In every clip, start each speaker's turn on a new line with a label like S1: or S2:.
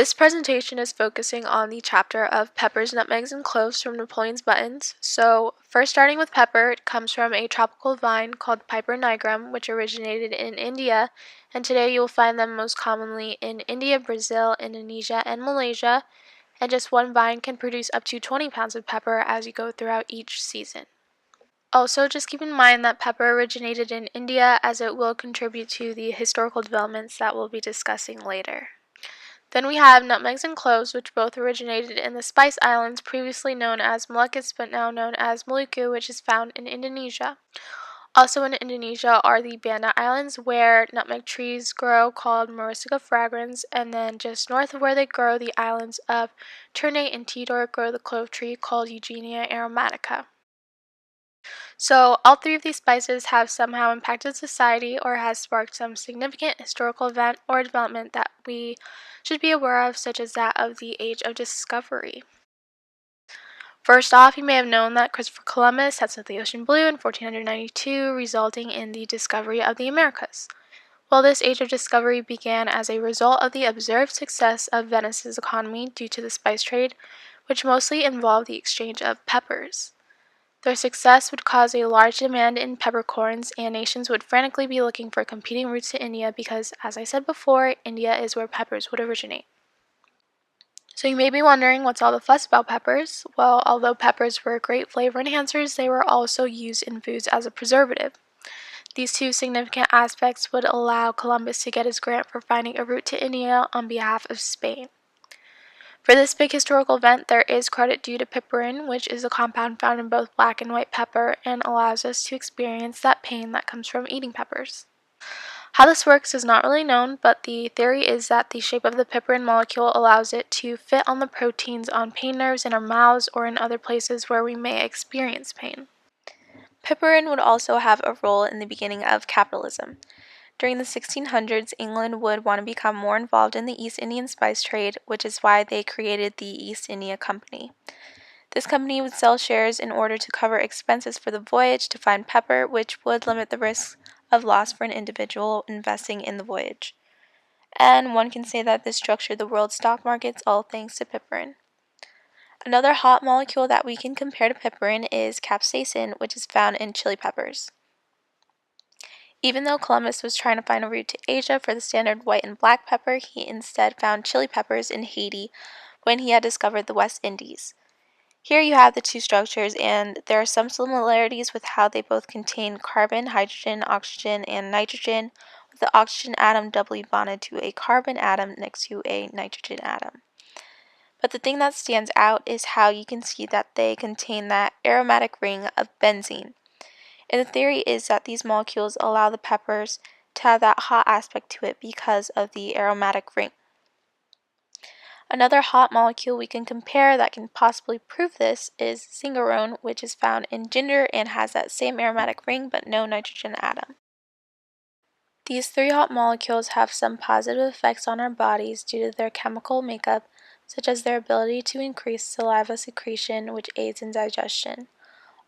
S1: This presentation is focusing on the chapter of peppers, nutmegs, and cloves from Napoleon's Buttons. So, first starting with pepper, it comes from a tropical vine called Piper nigrum, which originated in India, and today you will find them most commonly in India, Brazil, Indonesia, and Malaysia, and just one vine can produce up to 20 pounds of pepper as you go throughout each season. Also, just keep in mind that pepper originated in India as it will contribute to the historical developments that we'll be discussing later. Then we have nutmegs and cloves, which both originated in the Spice Islands, previously known as Moluccas but now known as Maluku, which is found in Indonesia. Also in Indonesia are the Banda Islands, where nutmeg trees grow called Myristica fragrans, and then just north of where they grow, the islands of Ternate and Tidor grow the clove tree called Eugenia aromatica. So, all three of these spices have somehow impacted society or has sparked some significant historical event or development that we should be aware of, such as that of the Age of Discovery. First off, you may have known that Christopher Columbus had set the ocean blue in 1492, resulting in the discovery of the Americas. Well, this Age of Discovery began as a result of the observed success of Venice's economy due to the spice trade, which mostly involved the exchange of peppers. Their success would cause a large demand in peppercorns, and nations would frantically be looking for competing routes to India because, as I said before, India is where peppers would originate. So you may be wondering, what's all the fuss about peppers? Well, although peppers were great flavor enhancers, they were also used in foods as a preservative. These two significant aspects would allow Columbus to get his grant for finding a route to India on behalf of Spain. For this big historical event, there is credit due to piperin, which is a compound found in both black and white pepper and allows us to experience that pain that comes from eating peppers. How this works is not really known, but the theory is that the shape of the piperin molecule allows it to fit on the proteins on pain nerves in our mouths or in other places where we may experience pain. Piperin would also have a role in the beginning of capitalism. During the 1600s, England would want to become more involved in the East Indian spice trade, which is why they created the East India Company. This company would sell shares in order to cover expenses for the voyage to find pepper, which would limit the risk of loss for an individual investing in the voyage. And one can say that this structured the world stock markets, all thanks to piperin. Another hot molecule that we can compare to piperin is capsaicin, which is found in chili peppers. Even though Columbus was trying to find a route to Asia for the standard white and black pepper, he instead found chili peppers in Haiti when he had discovered the West Indies. Here you have the two structures, and there are some similarities with how they both contain carbon, hydrogen, oxygen, and nitrogen, with the oxygen atom doubly bonded to a carbon atom next to a nitrogen atom. But the thing that stands out is how you can see that they contain that aromatic ring of benzene. And the theory is that these molecules allow the peppers to have that hot aspect to it because of the aromatic ring. Another hot molecule we can compare that can possibly prove this is zingarone, which is found in ginger and has that same aromatic ring but no nitrogen atom. These three hot molecules have some positive effects on our bodies due to their chemical makeup, such as their ability to increase saliva secretion, which aids in digestion.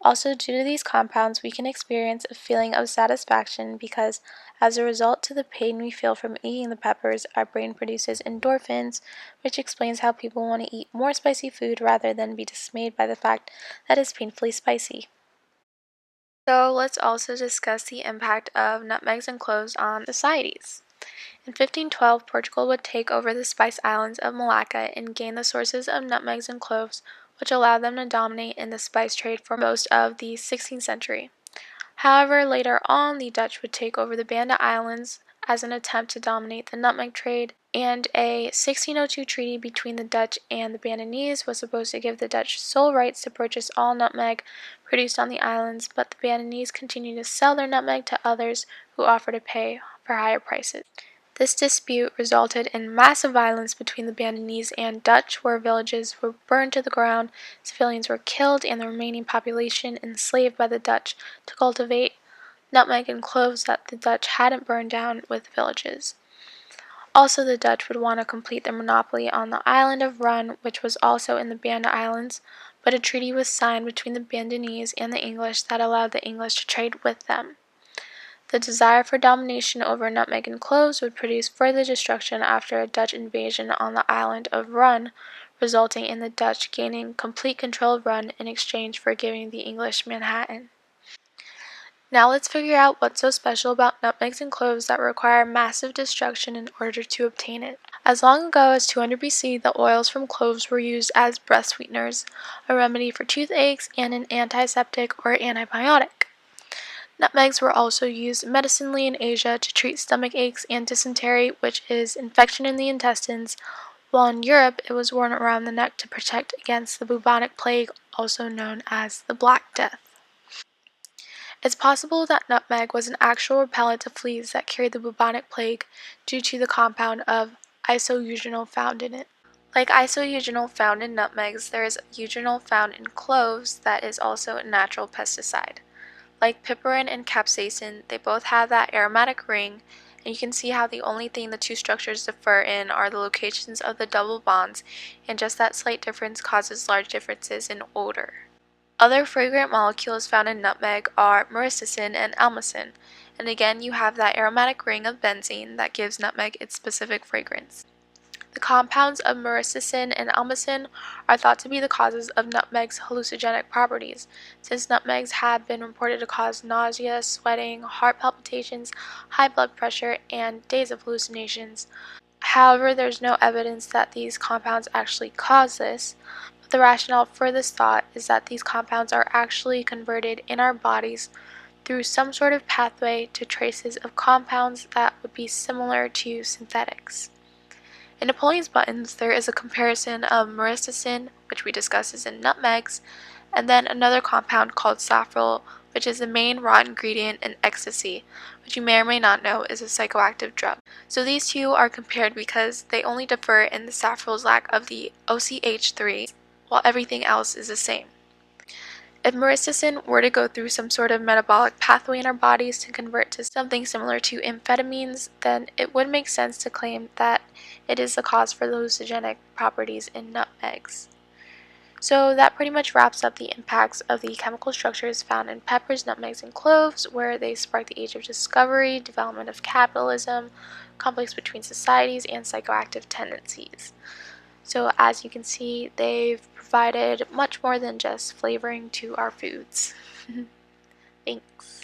S1: Also, due to these compounds, we can experience a feeling of satisfaction because, as a result to the pain we feel from eating the peppers, our brain produces endorphins, which explains how people want to eat more spicy food rather than be dismayed by the fact that it's painfully spicy. So, let's also discuss the impact of nutmegs and cloves on societies. In 1512, Portugal would take over the Spice Islands of Malacca and gain the sources of nutmegs and cloves, which allowed them to dominate in the spice trade for most of the 16th century. However, later on, the Dutch would take over the Banda Islands as an attempt to dominate the nutmeg trade, and a 1602 treaty between the Dutch and the Bandanese was supposed to give the Dutch sole rights to purchase all nutmeg produced on the islands, but the Bandanese continued to sell their nutmeg to others who offered to pay for higher prices. This dispute resulted in massive violence between the Bandanese and Dutch, where villages were burned to the ground, civilians were killed, and the remaining population enslaved by the Dutch to cultivate nutmeg and cloves that the Dutch hadn't burned down with villages. Also, the Dutch would want to complete their monopoly on the island of Run, which was also in the Banda Islands, but a treaty was signed between the Bandanese and the English that allowed the English to trade with them. The desire for domination over nutmeg and cloves would produce further destruction after a Dutch invasion on the island of Run, resulting in the Dutch gaining complete control of Run in exchange for giving the English Manhattan. Now let's figure out what's so special about nutmegs and cloves that require massive destruction in order to obtain it. As long ago as 200 BC, the oils from cloves were used as breath sweeteners, a remedy for toothaches, and an antiseptic or antibiotic. Nutmegs were also used medicinally in Asia to treat stomach aches and dysentery, which is infection in the intestines, while in Europe it was worn around the neck to protect against the bubonic plague, also known as the Black Death. It's possible that nutmeg was an actual repellent to fleas that carried the bubonic plague due to the compound of isoeugenol found in it. Like isoeugenol found in nutmegs, there is eugenol found in cloves that is also a natural pesticide. Like piperin and capsaicin, they both have that aromatic ring, and you can see how the only thing the two structures differ in are the locations of the double bonds, and just that slight difference causes large differences in odor. Other fragrant molecules found in nutmeg are myrcicin and almacin, and again you have that aromatic ring of benzene that gives nutmeg its specific fragrance. The compounds of myrcicin and almacin are thought to be the causes of nutmeg's hallucinogenic properties, since nutmegs have been reported to cause nausea, sweating, heart palpitations, high blood pressure, and days of hallucinations. However, there's no evidence that these compounds actually cause this, but the rationale for this thought is that these compounds are actually converted in our bodies through some sort of pathway to traces of compounds that would be similar to synthetics. In Napoleon's buttons, there is a comparison of myrcicin, which we discuss is in nutmegs, and then another compound called safrole, which is the main raw ingredient in ecstasy, which you may or may not know is a psychoactive drug. So these two are compared because they only differ in the safrole's lack of the OCH3, while everything else is the same. If myrcicin were to go through some sort of metabolic pathway in our bodies to convert to something similar to amphetamines, then it would make sense to claim that it is the cause for the hallucinogenic properties in nutmegs. So that pretty much wraps up the impacts of the chemical structures found in peppers, nutmegs, and cloves, where they spark the age of discovery, development of capitalism, conflicts between societies, and psychoactive tendencies. So as you can see, they've provided much more than just flavoring to our foods. Thanks.